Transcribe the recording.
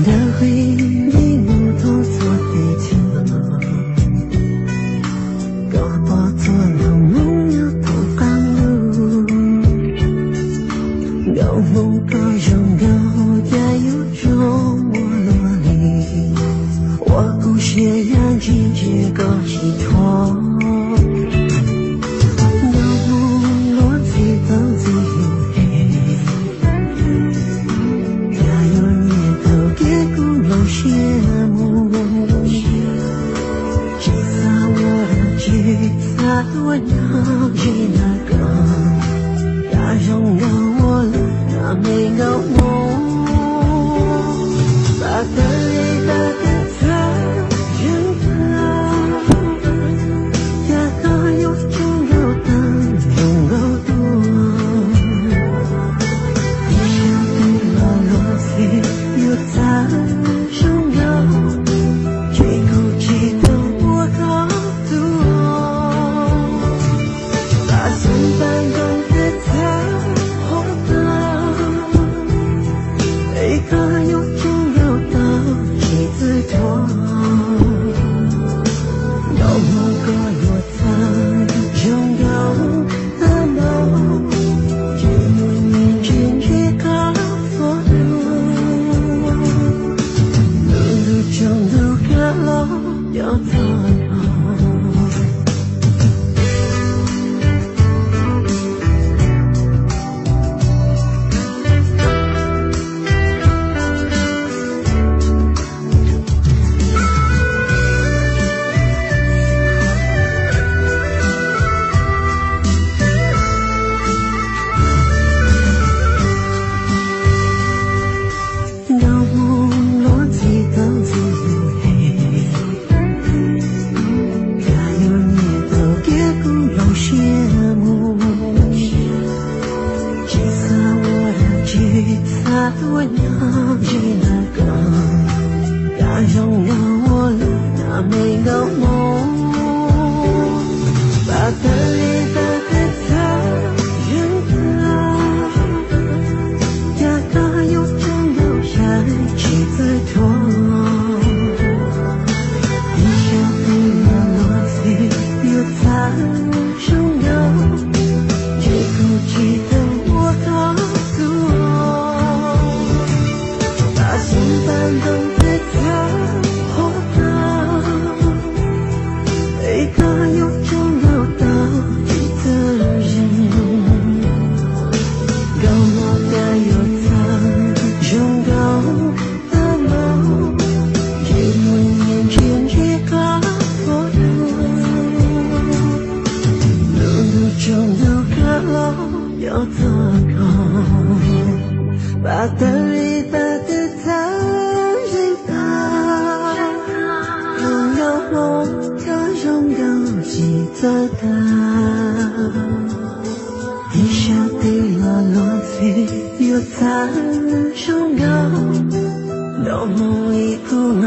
đã huy đi ngủ thô suốt về chiều có bỏ thua lòng muốn nhớ thấu căng lưu gạo mong có dòng gạo giá yếu cho mùa lúa lì hoa cụ xe yang chỉ có chỉ thoa我要去那个，大拥有我了，那没有我，把它里把它扔掉，呀它有重要的拥有多，你想对我落飞又太重要，最后记得我的。我要去那个，要拥有我了，那没有我，把它里把它扔掉，呀它有重要下起再多，你想对我落飞又太重要，最后记得我的。感动在他活的，一个有重要的责任，高我的有他拥有的梦，给我眼前一个活的，路中有个路要走过，把它里把它。记得的，你想对我落飞又太重要，到梦里哭闹。